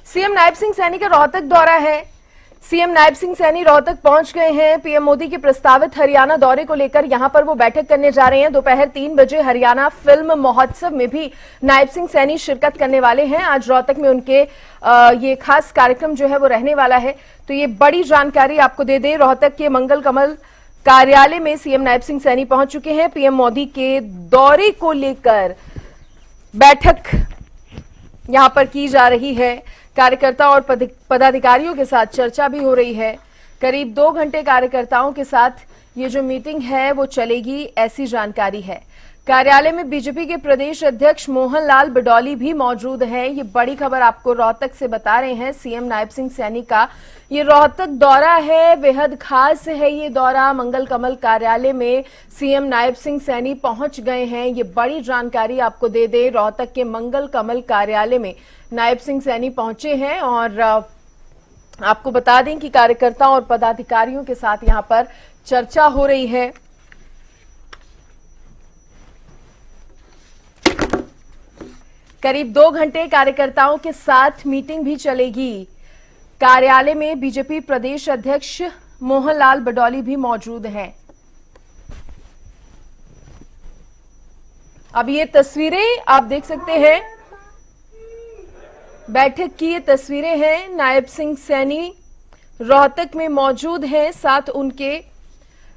CM Nayab Singh Saini का रोहतक दौरा है। सीएम नायब सिंह सैनी रोहतक पहुंच गए हैं। पीएम मोदी के प्रस्तावित हरियाणा दौरे को लेकर यहां पर वो बैठक करने जा रहे हैं। दोपहर 3 बजे हरियाणा फिल्म महोत्सव में भी नायब सिंह सैनी शिरकत करने वाले हैं। आज रोहतक में उनके ये खास कार्यक्रम जो है वो रहने वाला है। तो ये बड़ी जानकारी आपको दे दें, रोहतक के मंगल कमल कार्यालय में सीएम नायब सिंह सैनी पहुंच चुके हैं। पीएम मोदी के दौरे को लेकर बैठक यहां पर की जा रही है। कार्यकर्ता और पदाधिकारियों के साथ चर्चा भी हो रही है। करीब 2 घंटे कार्यकर्ताओं के साथ ये जो मीटिंग है वो चलेगी, ऐसी जानकारी है। कार्यालय में बीजेपी के प्रदेश अध्यक्ष मोहन लाल बडौली भी मौजूद हैं। ये बड़ी खबर आपको रोहतक से बता रहे हैं। सीएम नायब सिंह सैनी का ये रोहतक दौरा है, बेहद खास है ये दौरा। मंगल कमल कार्यालय में सीएम नायब सिंह सैनी पहुंच गए हैं। ये बड़ी जानकारी आपको दे दे, रोहतक के मंगल कमल कार्यालय में नायब सिंह सैनी पहुंचे हैं और आपको बता दें कि कार्यकर्ताओं और पदाधिकारियों के साथ यहां पर चर्चा हो रही है। करीब 2 घंटे कार्यकर्ताओं के साथ मीटिंग भी चलेगी। कार्यालय में बीजेपी प्रदेश अध्यक्ष मोहन लाल बडौली भी मौजूद हैं। अब ये तस्वीरें आप देख सकते हैं, बैठक की ये तस्वीरें हैं। नायब सिंह सैनी रोहतक में मौजूद हैं, साथ उनके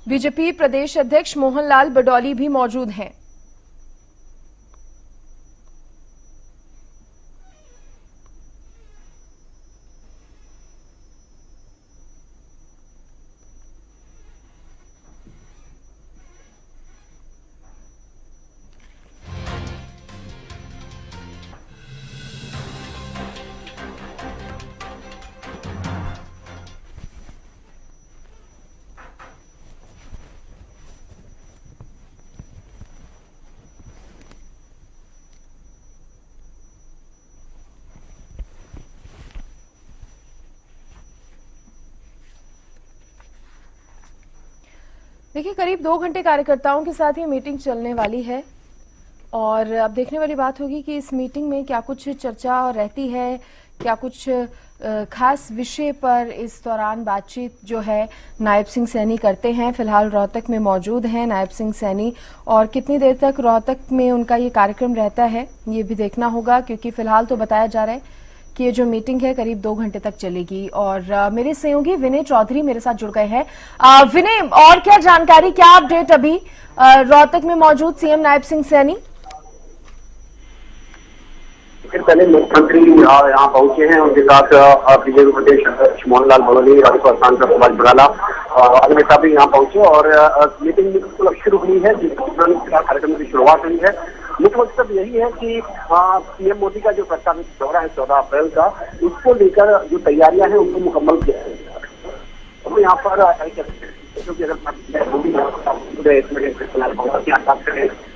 बीजेपी प्रदेश अध्यक्ष मोहन लाल बडौली भी मौजूद हैं। देखिए, करीब 2 घंटे कार्यकर्ताओं के साथ ये मीटिंग चलने वाली है और अब देखने वाली बात होगी कि इस मीटिंग में क्या कुछ चर्चा रहती है, क्या कुछ खास विषय पर इस दौरान बातचीत जो है नायब सिंह सैनी करते हैं। फिलहाल रोहतक में मौजूद हैं नायब सिंह सैनी और कितनी देर तक रोहतक में उनका ये कार्यक्रम रहता है ये भी देखना होगा, क्योंकि फिलहाल तो बताया जा रहा है कि ये जो मीटिंग है करीब 2 घंटे तक चलेगी। और मेरे सहयोगी विनय चौधरी मेरे साथ जुड़ गए हैं। विनय, और क्या जानकारी, क्या अपडेट अभी रोहतक में मौजूद सीएम नायब सिंह सैनी? पहले मुख्यमंत्री यहाँ पहुंचे हैं, उनके साथ बीजेपी प्रदेश अध्यक्ष मोहन लाल बडौली, राज्यसभा सांसद सुभाष बराला अभिनेता भी यहाँ पहुंचे और मीटिंग बिल्कुल अब शुरू हुई है, जिसका कार्यक्रम की शुरुआत हुई है। मुख्य मकसद यही है कि पीएम मोदी का जो प्रस्तावित दौरा है 14 अप्रैल का, उसको लेकर जो तैयारियां हैं उनको मुकम्मल किया जाए। तो यहाँ पर क्योंकि अगर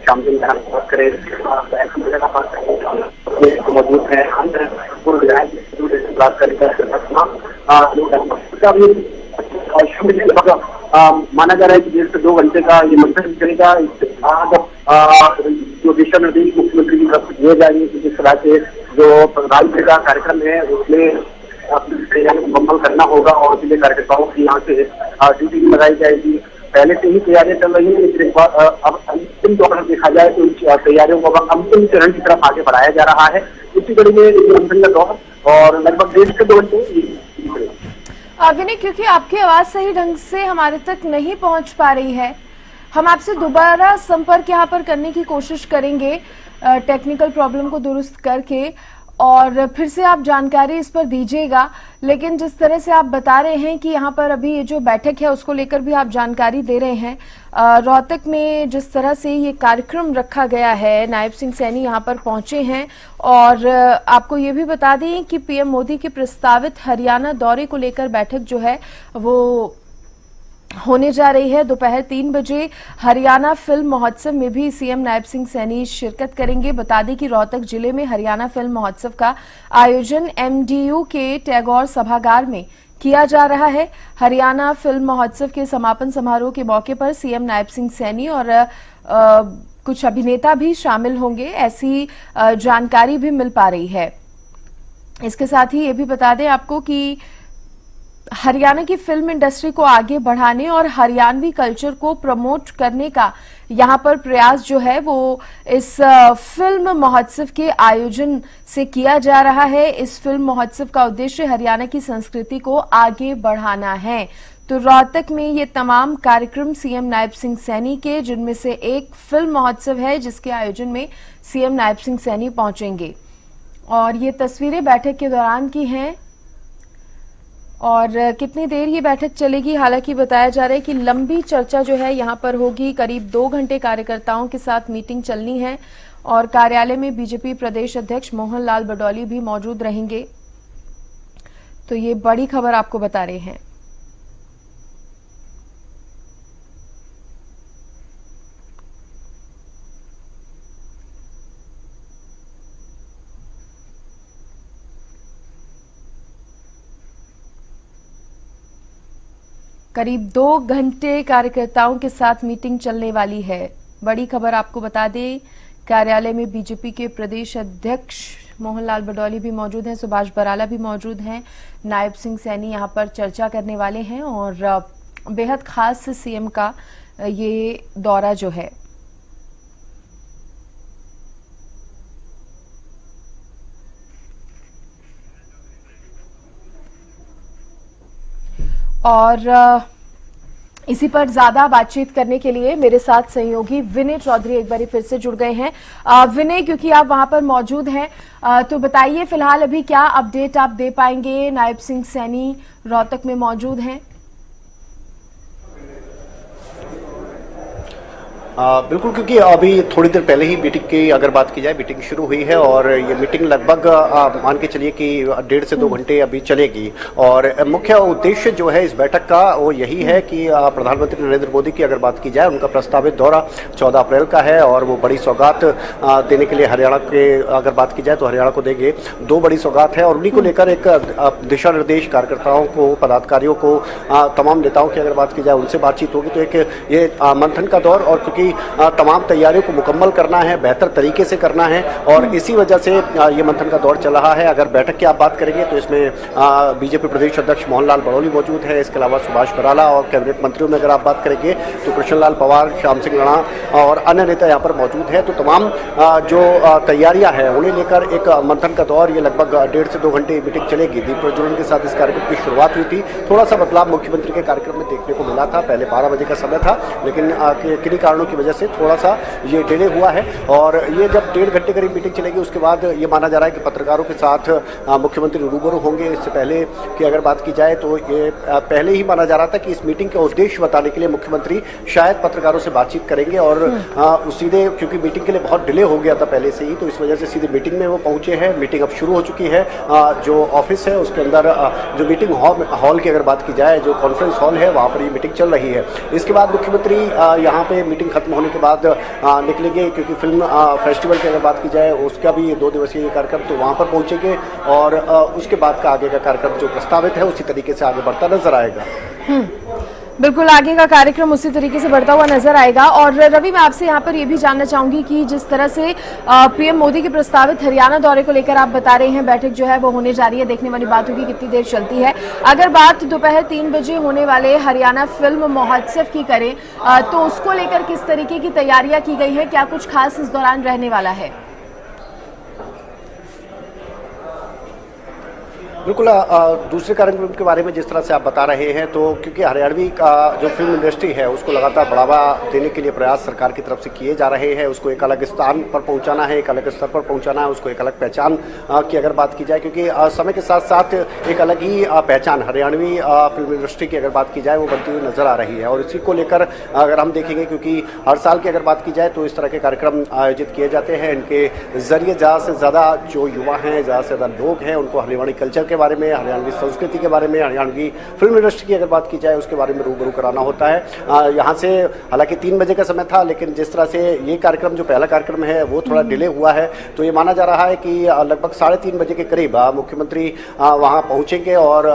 शाम दिन बात करें मौजूद है, पूर्व विधायक बात माना जा रहा है कि 1.5 से 2 घंटे का ये मंथन चलेगा। इसके बाद जो दिशा निर्देश मुख्यमंत्री की तरफ से दिए जाएंगे कि जिस तरह से जो राज्य का कार्यक्रम है उसमें मुकम्मल करना होगा और इसलिए कार्यकर्ताओं की यहाँ से ड्यूटी भी लगाई जाएगी। पहले से ही तैयारियां चल रही हैं, लेकिन अब अंतिम तौर पर देखा जाए तो इन तैयारियों को अंतिम चरण की तरफ आगे बढ़ाया जा रहा है। इसी कड़ी में मंथन का दौर और लगभग 1.5 से 2 घंटे। विनय, क्योंकि आपकी आवाज सही ढंग से हमारे तक नहीं पहुंच पा रही है, हम आपसे दोबारा संपर्क यहाँ पर करने की कोशिश करेंगे टेक्निकल प्रॉब्लम को दुरुस्त करके, और फिर से आप जानकारी इस पर दीजिएगा। लेकिन जिस तरह से आप बता रहे हैं कि यहाँ पर अभी ये जो बैठक है उसको लेकर भी आप जानकारी दे रहे हैं, रोहतक में जिस तरह से ये कार्यक्रम रखा गया है, नायब सिंह सैनी यहाँ पर पहुंचे हैं और आपको ये भी बता दें कि पीएम मोदी के प्रस्तावित हरियाणा दौरे को लेकर बैठक जो है वो होने जा रही है। दोपहर 3 बजे हरियाणा फिल्म महोत्सव में भी सीएम नायब सिंह सैनी शिरकत करेंगे। बता दें कि रोहतक जिले में हरियाणा फिल्म महोत्सव का आयोजन एमडीयू के टैगोर सभागार में किया जा रहा है। हरियाणा फिल्म महोत्सव के समापन समारोह के मौके पर सीएम नायब सिंह सैनी और कुछ अभिनेता भी शामिल होंगे, ऐसी जानकारी भी मिल पा रही है। इसके साथ ही ये भी बता दें आपको कि हरियाणा की फिल्म इंडस्ट्री को आगे बढ़ाने और हरियाणवी कल्चर को प्रमोट करने का यहाँ पर प्रयास जो है वो इस फिल्म महोत्सव के आयोजन से किया जा रहा है। इस फिल्म महोत्सव का उद्देश्य हरियाणा की संस्कृति को आगे बढ़ाना है। तो रोहतक में ये तमाम कार्यक्रम सीएम नायब सिंह सैनी के, जिनमें से एक फिल्म महोत्सव है जिसके आयोजन में सीएम नायब सिंह सैनी पहुंचेंगे। और ये तस्वीरें बैठक के दौरान की हैं। और कितनी देर ये बैठक चलेगी, हालांकि बताया जा रहा है कि लंबी चर्चा जो है यहाँ पर होगी। करीब 2 घंटे कार्यकर्ताओं के साथ मीटिंग चलनी है और कार्यालय में बीजेपी प्रदेश अध्यक्ष मोहन लाल बडौली भी मौजूद रहेंगे। तो ये बड़ी खबर आपको बता रहे हैं। करीब 2 घंटे कार्यकर्ताओं के साथ मीटिंग चलने वाली है। बड़ी खबर आपको बता दें, कार्यालय में बीजेपी के प्रदेश अध्यक्ष मोहनलाल बडौली भी मौजूद हैं, सुभाष बराला भी मौजूद हैं, नायब सिंह सैनी यहां पर चर्चा करने वाले हैं और बेहद खास सीएम का ये दौरा जो है। और इसी पर ज्यादा बातचीत करने के लिए मेरे साथ सहयोगी विनय चौधरी एक बार फिर से जुड़ गए हैं। विनय, क्योंकि आप वहां पर मौजूद हैं, तो बताइए फिलहाल अभी क्या अपडेट आप दे पाएंगे। नायब सिंह सैनी रोहतक में मौजूद हैं। बिल्कुल, क्योंकि अभी थोड़ी देर पहले ही मीटिंग की अगर बात की जाए, मीटिंग शुरू हुई है और ये मीटिंग लगभग मान के चलिए कि 1.5 से 2 घंटे अभी चलेगी। और मुख्य उद्देश्य जो है इस बैठक का वो यही है कि प्रधानमंत्री नरेंद्र मोदी की अगर बात की जाए, उनका प्रस्तावित दौरा 14 अप्रैल का है और वो बड़ी सौगात देने के लिए हरियाणा के अगर बात की जाए तो हरियाणा को देंगे। 2 बड़ी सौगात है और उन्हीं को लेकर एक दिशा निर्देश कार्यकर्ताओं को, पदाधिकारियों को, तमाम नेताओं की अगर बात की जाए उनसे बातचीत होगी। तो एक ये मंथन का दौर, और क्योंकि तमाम तैयारियों को मुकम्मल करना है, बेहतर तरीके से करना है और इसी वजह से ये मंथन का दौर चल रहा है। अगर बैठक की आप बात करेंगे तो इसमें बीजेपी प्रदेश अध्यक्ष मोहन लाल बडौली मौजूद है, इसके अलावा सुभाष बराला, और कैबिनेट मंत्रियों में अगर आप बात करेंगे तो कृष्णलाल पवार, श्याम सिंह राणा और अन्य नेता यहाँ पर मौजूद है। तो तमाम जो तैयारियां हैं उन्हें लेकर एक मंथन का दौर, ये लगभग 1.5 से 2 घंटे मीटिंग चलेगी। दीप प्रज्वलन के साथ इस कार्यक्रम की शुरुआत हुई थी। थोड़ा सा बदलाव मुख्यमंत्री के कार्यक्रम में देखने को मिला था, पहले 12 बजे का समय था, लेकिन किन्हीं कारणों की वजह से थोड़ा सा ये डिले हुआ है। और ये जब 1.5 घंटे करीब मीटिंग चलेगी उसके बाद ये माना जा रहा है कि पत्रकारों के साथ मुख्यमंत्री रूबरू होंगे। इससे पहले की अगर बात की जाए तो ये पहले ही माना जा रहा था कि इस मीटिंग का उद्देश्य बताने के लिए मुख्यमंत्री शायद पत्रकारों से बातचीत करेंगे और सीधे, क्योंकि मीटिंग के लिए बहुत डिले हो गया था पहले से ही, तो इस वजह से सीधे मीटिंग में वो पहुंचे हैं। मीटिंग अब शुरू हो चुकी है। जो ऑफिस है उसके अंदर जो मीटिंग हॉल की अगर बात की जाए, जो कॉन्फ्रेंस हॉल है वहाँ पर ये मीटिंग चल रही है। इसके बाद मुख्यमंत्री यहाँ पे मीटिंग खत्म होने के बाद निकलेंगे, क्योंकि फिल्म फेस्टिवल की अगर बात की जाए उसका भी 2 दिवसीय कार्यक्रम, तो वहाँ पर पहुँचेंगे और उसके बाद का आगे का कार्यक्रम जो प्रस्तावित है उसी तरीके से आगे बढ़ता नजर आएगा। बिल्कुल, आगे का कार्यक्रम उसी तरीके से बढ़ता हुआ नजर आएगा। और रवि, मैं आपसे यहाँ पर यह भी जानना चाहूंगी कि जिस तरह से पीएम मोदी के प्रस्तावित हरियाणा दौरे को लेकर आप बता रहे हैं, बैठक जो है वो होने जा रही है, देखने वाली बात होगी कितनी देर चलती है। अगर बात दोपहर 3 बजे होने वाले हरियाणा फिल्म महोत्सव की करें तो उसको लेकर किस तरीके की तैयारियां की गई है, क्या कुछ खास इस दौरान रहने वाला है? बिल्कुल, दूसरे कार्यक्रम के बारे में जिस तरह से आप बता रहे हैं, तो क्योंकि हरियाणवी का जो फिल्म इंडस्ट्री है उसको लगातार बढ़ावा देने के लिए प्रयास सरकार की तरफ से किए जा रहे हैं। उसको एक अलग स्थान पर पहुंचाना है, एक अलग स्तर पर पहुंचाना है, उसको एक अलग पहचान की अगर बात की जाए, क्योंकि समय के साथ साथ एक अलग ही पहचान हरियाणवी फिल्म इंडस्ट्री की अगर बात की जाए वो बनती हुई नजर आ रही है। और इसी को लेकर अगर हम देखेंगे, क्योंकि हर साल की अगर बात की जाए तो इस तरह के कार्यक्रम आयोजित किए जाते हैं, इनके जरिए ज़्यादा से ज़्यादा जो युवा हैं, ज़्यादा से ज़्यादा लोग हैं, उनको हरियाणवी कल्चर के बारे में, हरियाणवी संस्कृति के बारे में, हरियाणवी फिल्म इंडस्ट्री की अगर बात की जाए उसके बारे में रूबरू कराना होता है। यहाँ से हालांकि 3 बजे का समय था, लेकिन जिस तरह से ये कार्यक्रम जो पहला कार्यक्रम है वो थोड़ा डिले हुआ है, तो ये माना जा रहा है कि लगभग 3:30 बजे के करीब मुख्यमंत्री वहाँ पहुँचेंगे और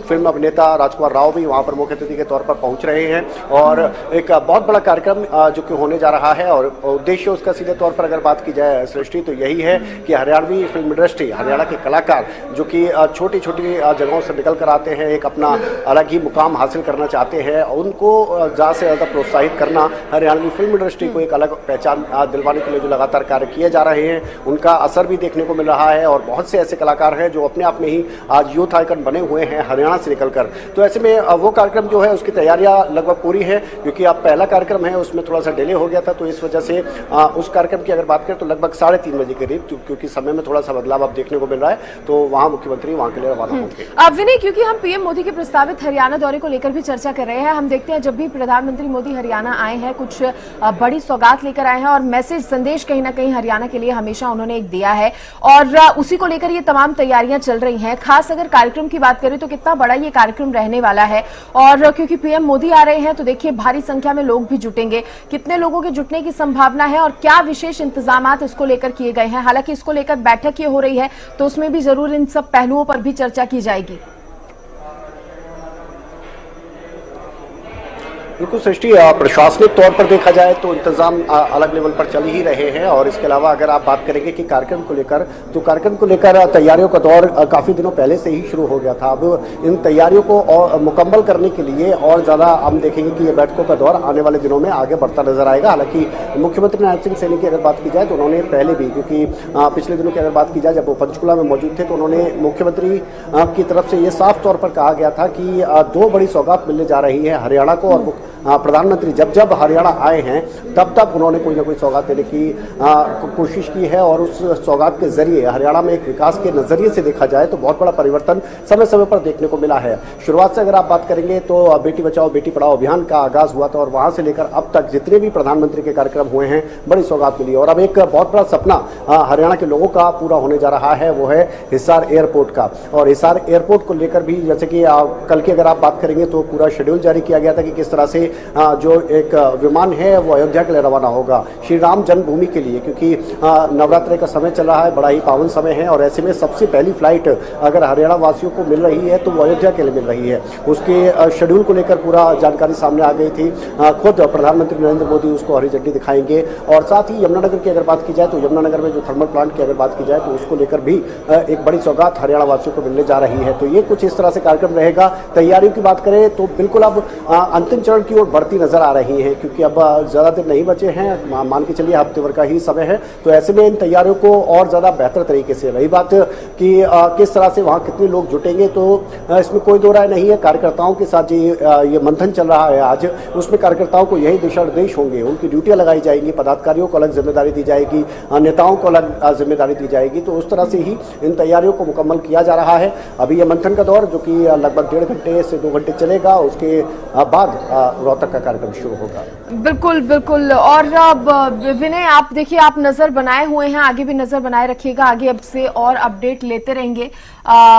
फिल्म अभिनेता राजकुमार राव भी वहाँ पर मुख्य अतिथि के तौर पर पहुँच रहे हैं और एक बहुत बड़ा कार्यक्रम जो कि होने जा रहा है। और उद्देश्य उसका सीधे तौर पर अगर बात की जाए सृष्टि तो यही है कि हरियाणवी फिल्म इंडस्ट्री, हरियाणा के कलाकार जो कि छोटी छोटी जगहों से निकल कर आते हैं, एक अपना अलग ही मुकाम हासिल करना चाहते हैं, उनको ज़्यादा से ज़्यादा प्रोत्साहित करना, हरियाणवी फिल्म इंडस्ट्री को एक अलग पहचान दिलवाने के लिए जो लगातार कार्य किए जा रहे हैं उनका असर भी देखने को मिल रहा है। और बहुत से ऐसे कलाकार हैं जो अपने आप में ही आज यूथ आइकन बने हुए हैं हरियाणा से निकलकर। तो ऐसे में वो कार्यक्रम जो है उसकी तैयारियां लगभग पूरी है, क्योंकि अब पहला कार्यक्रम है उसमें थोड़ा सा डिले हो गया था, तो इस वजह से उस कार्यक्रम की अगर बात करें तो लगभग 3:30 बजे के करीब, क्योंकि समय में थोड़ा सा बदलाव अब देखने को मिल रहा है, तो वहाँ मुख्यमंत्री वहाँ के लिए रवाना होंगे। विनय, क्योंकि हम पीएम मोदी के प्रस्तावित हरियाणा दौरे को लेकर भी चर्चा कर रहे हैं, हम देखते हैं जब भी प्रधानमंत्री मोदी हरियाणा आए हैं कुछ बड़ी सौगात लेकर आए हैं और मैसेज संदेश कहीं ना कहीं हरियाणा के लिए हमेशा उन्होंने एक दिया है और उसी को लेकर ये तमाम तैयारियां चल रही हैं। खास अगर कार्यक्रम की बात करें तो कितना बड़ा ये कार्यक्रम रहने वाला है और क्योंकि पीएम मोदी आ रहे हैं तो देखिए भारी संख्या में लोग भी जुटेंगे, कितने लोगों के जुटने की संभावना है और क्या विशेष इंतजामात इसको लेकर किए गए हैं। हालांकि इसको लेकर बैठक ये हो रही है तो उसमें भी जरूर इन सब पहलुओं पर भी चर्चा की जाएगी। बिल्कुल सृष्टि, प्रशासनिक तौर पर देखा जाए तो इंतजाम अलग लेवल पर चल ही रहे हैं और इसके अलावा अगर आप बात करेंगे कि कार्यक्रम को लेकर, तो कार्यक्रम को लेकर तैयारियों का दौर काफ़ी दिनों पहले से ही शुरू हो गया था। अब इन तैयारियों को और मुकम्मल करने के लिए और ज़्यादा हम देखेंगे कि ये बैठकों का दौर आने वाले दिनों में आगे बढ़ता नजर आएगा। हालांकि मुख्यमंत्री नायब सिंह सैनी की अगर बात की जाए तो उन्होंने पहले भी, क्योंकि पिछले दिनों की अगर बात की जाए जब वो पंचकुला में मौजूद थे तो उन्होंने मुख्यमंत्री की तरफ से ये साफ तौर पर कहा गया था कि 2 बड़ी सौगात मिलने जा रही है हरियाणा को और प्रधानमंत्री जब हरियाणा आए हैं तब उन्होंने कोई ना कोई सौगात देने की कोशिश की है और उस सौगात के जरिए हरियाणा में एक विकास के नजरिए से देखा जाए तो बहुत बड़ा परिवर्तन समय समय पर देखने को मिला है। शुरुआत से अगर आप बात करेंगे तो बेटी बचाओ बेटी पढ़ाओ अभियान का आगाज हुआ था और वहां से लेकर अब तक जितने भी प्रधानमंत्री के कार्यक्रम हुए हैं बड़ी सौगात मिली और अब एक बहुत बड़ा सपना हरियाणा के लोगों का पूरा होने जा रहा है, वो है हिसार एयरपोर्ट का। और हिसार एयरपोर्ट को लेकर भी जैसे कि कल की अगर आप बात करेंगे तो पूरा शेड्यूल जारी किया गया था कि किस तरह से जो एक विमान है वो अयोध्या के लिए रवाना होगा श्री राम जन्मभूमि के लिए, क्योंकि नवरात्रि का समय चल रहा है, बड़ा ही पावन समय है और ऐसे में सबसे पहली फ्लाइट अगर हरियाणा वासियों को मिल रही है तो वो अयोध्या के लिए मिल रही है। उसके शेड्यूल को लेकर पूरा जानकारी सामने आ गई थी, खुद प्रधानमंत्री नरेंद्र मोदी उसको हरी झंडी दिखाएंगे। और साथ ही यमुनानगर की अगर बात की जाए तो यमुनानगर में जो थर्मल प्लांट की अगर बात की जाए तो उसको लेकर भी एक बड़ी सौगात हरियाणा वासियों को मिलने जा रही है। तो ये कुछ इस तरह से कार्यक्रम रहेगा। तैयारियों की बात करें तो बिल्कुल अब अंतिम चरण की ओर बढ़ती नजर आ रही है, क्योंकि अब ज़्यादा दिन नहीं बचे हैं, मान के चलिए हफ्ते भर का ही समय है। तो ऐसे में इन तैयारियों को और ज़्यादा बेहतर तरीके से, रही बात कि किस तरह से वहाँ कितने लोग जुटेंगे तो इसमें कोई दो राय नहीं है। कार्यकर्ताओं के साथ ये मंथन चल रहा है आज, उसमें कार्यकर्ताओं को यही दिशा निर्देश होंगे, उनकी ड्यूटियाँ लगाई जाएंगी, पदाधिकारियों को अलग जिम्मेदारी दी जाएगी, नेताओं को अलग जिम्मेदारी दी जाएगी। तो उस तरह से ही इन तैयारियों को मुकम्मल किया जा रहा है। अभी ये मंथन का दौर जो कि लगभग 1.5 घंटे से 2 घंटे चलेगा, उसके बाद रोहतक का कार्यक्रम शुरू होगा। बिल्कुल बिल्कुल। और विनय, आप देखिए, आप नजर बनाए हुए हैं, आगे भी नजर बनाए रखिएगा, आगे अब से और अपडेट लेते रहेंगे।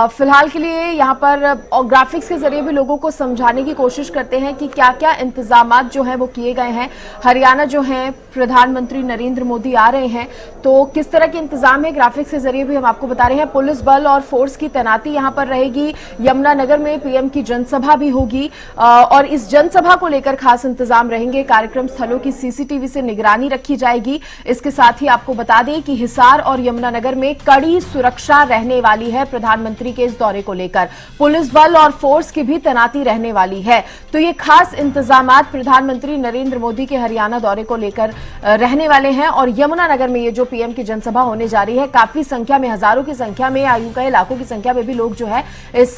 फिलहाल के लिए यहाँ पर ग्राफिक्स के जरिए भी लोगों को समझाने की कोशिश करते हैं कि क्या क्या इंतजामात जो है वो किए गए हैं। हरियाणा जो है, प्रधानमंत्री नरेंद्र मोदी आ रहे हैं तो किस तरह के इंतजाम है, ग्राफिक्स के जरिए भी हम आपको बता रहे हैं। पुलिस बल और फोर्स की तैनाती यहाँ पर रहेगी। यमुनानगर में पीएम की जनसभा भी होगी और इस जनसभा को लेकर खास इंतजाम रहेंगे। कार्यक्रम स्थलों की सीसीटीवी से निगरानी रखी जाएगी। इसके साथ ही आपको बता दें कि हिसार और यमुनानगर में कड़ी सुरक्षा रहने वाली है। प्रधानमंत्री के इस दौरे को लेकर पुलिस बल और फोर्स की भी तैनाती रहने वाली है। तो ये खास इंतजामात प्रधानमंत्री नरेंद्र मोदी के हरियाणा दौरे को लेकर रहने वाले हैं। और यमुनानगर में ये जो पीएम की जनसभा होने जा रही है, काफी संख्या में, हजारों की संख्या में, आयु का लाखों की संख्या में भी लोग जो है इस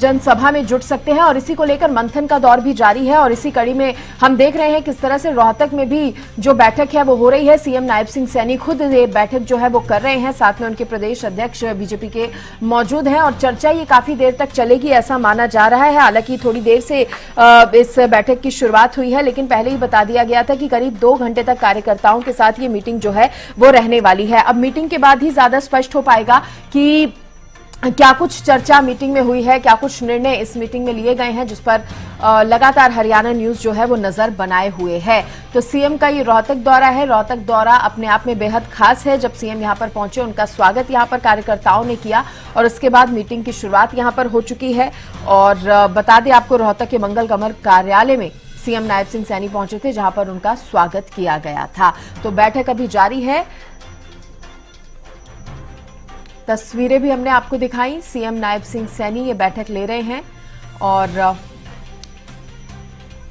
जनसभा में जुट सकते हैं और इसी को लेकर मंथन का दौर भी जारी है। और इसी कड़ी में हम देख रहे हैं किस तरह से रोहतक में भी जो बैठक है वो हो रही है। सीएम नायब सिंह सैनी खुद ये बैठक जो है वो कर रहे हैं, साथ में उनके प्रदेश अध्यक्ष बीजेपी के मौजूद हैं और चर्चा ये काफी देर तक चलेगी ऐसा माना जा रहा है। हालांकि थोड़ी देर से इस बैठक की शुरुआत हुई है, लेकिन पहले ही बता दिया गया था कि करीब 2 घंटे तक कार्यकर्ताओं के साथ ये मीटिंग जो है वो रहने वाली है। अब मीटिंग के बाद ही ज्यादा स्पष्ट हो पाएगा कि क्या कुछ चर्चा मीटिंग में हुई है, क्या कुछ निर्णय इस मीटिंग में लिए गए हैं, जिस पर लगातार हरियाणा न्यूज जो है वो नजर बनाए हुए है। तो सीएम का ये रोहतक दौरा है। रोहतक दौरा अपने आप में बेहद खास है। जब सीएम यहां पर पहुंचे, उनका स्वागत यहां पर कार्यकर्ताओं ने किया और उसके बाद मीटिंग की शुरुआत यहां पर हो चुकी है। और बता दें आपको, रोहतक के मंगल कमल कार्यालय में सीएम नायब सिंह सैनी पहुंचे थे, जहां पर उनका स्वागत किया गया था। तो बैठक अभी जारी है। तस्वीरें भी हमने आपको दिखाई। सीएम नायब सिंह सैनी ये बैठक ले रहे हैं और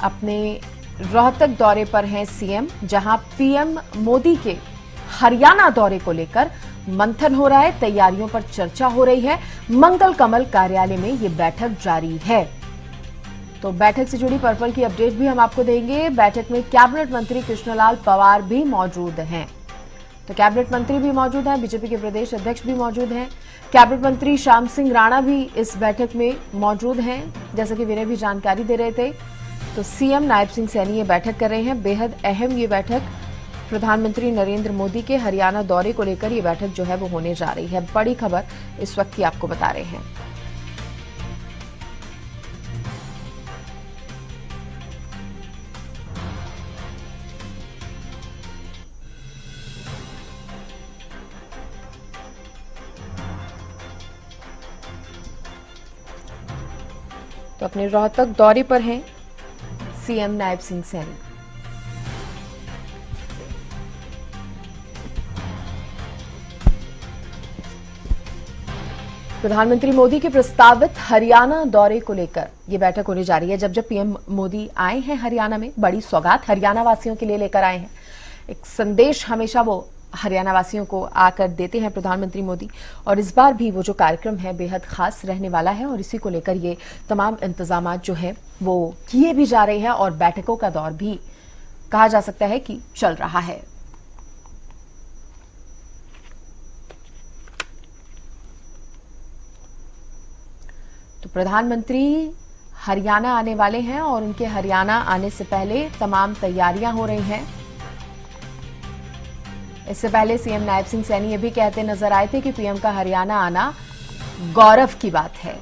अपने रोहतक दौरे पर हैं सीएम, जहां पीएम मोदी के हरियाणा दौरे को लेकर मंथन हो रहा है, तैयारियों पर चर्चा हो रही है। मंगल कमल कार्यालय में ये बैठक जारी है। तो बैठक से जुड़ी पर्पल की अपडेट भी हम आपको देंगे। बैठक में कैबिनेट मंत्री कृष्णलाल पंवार भी मौजूद हैं। तो कैबिनेट मंत्री भी मौजूद हैं, बीजेपी के प्रदेश अध्यक्ष भी मौजूद हैं, कैबिनेट मंत्री श्याम सिंह राणा भी इस बैठक में मौजूद हैं, जैसा कि विनय भी जानकारी दे रहे थे। तो सीएम नायब सिंह सैनी ये बैठक कर रहे हैं। बेहद अहम ये बैठक, प्रधानमंत्री नरेंद्र मोदी के हरियाणा दौरे को लेकर ये बैठक जो है वो होने जा रही है। बड़ी खबर इस वक्त की आपको बता रहे हैं। तो अपने रोहतक दौरे पर हैं सीएम नायब सिंह सैनी। प्रधानमंत्री मोदी के प्रस्तावित हरियाणा दौरे को लेकर यह बैठक होने जा रही है। जब पीएम मोदी आए हैं हरियाणा में, बड़ी सौगात हरियाणा वासियों के लिए लेकर आए हैं। एक संदेश हमेशा वो हरियाणा वासियों को आकर देते हैं प्रधानमंत्री मोदी, और इस बार भी वो जो कार्यक्रम है बेहद खास रहने वाला है और इसी को लेकर ये तमाम इंतजाम जो है वो किए भी जा रहे हैं और बैठकों का दौर भी कहा जा सकता है कि चल रहा है। तो प्रधानमंत्री हरियाणा आने वाले हैं और उनके हरियाणा आने से पहले तमाम तैयारियां हो रही हैं। इससे पहले सीएम नायब सिंह सैनी ये भी कहते नजर आए थे कि पीएम का हरियाणा आना गौरव की बात है।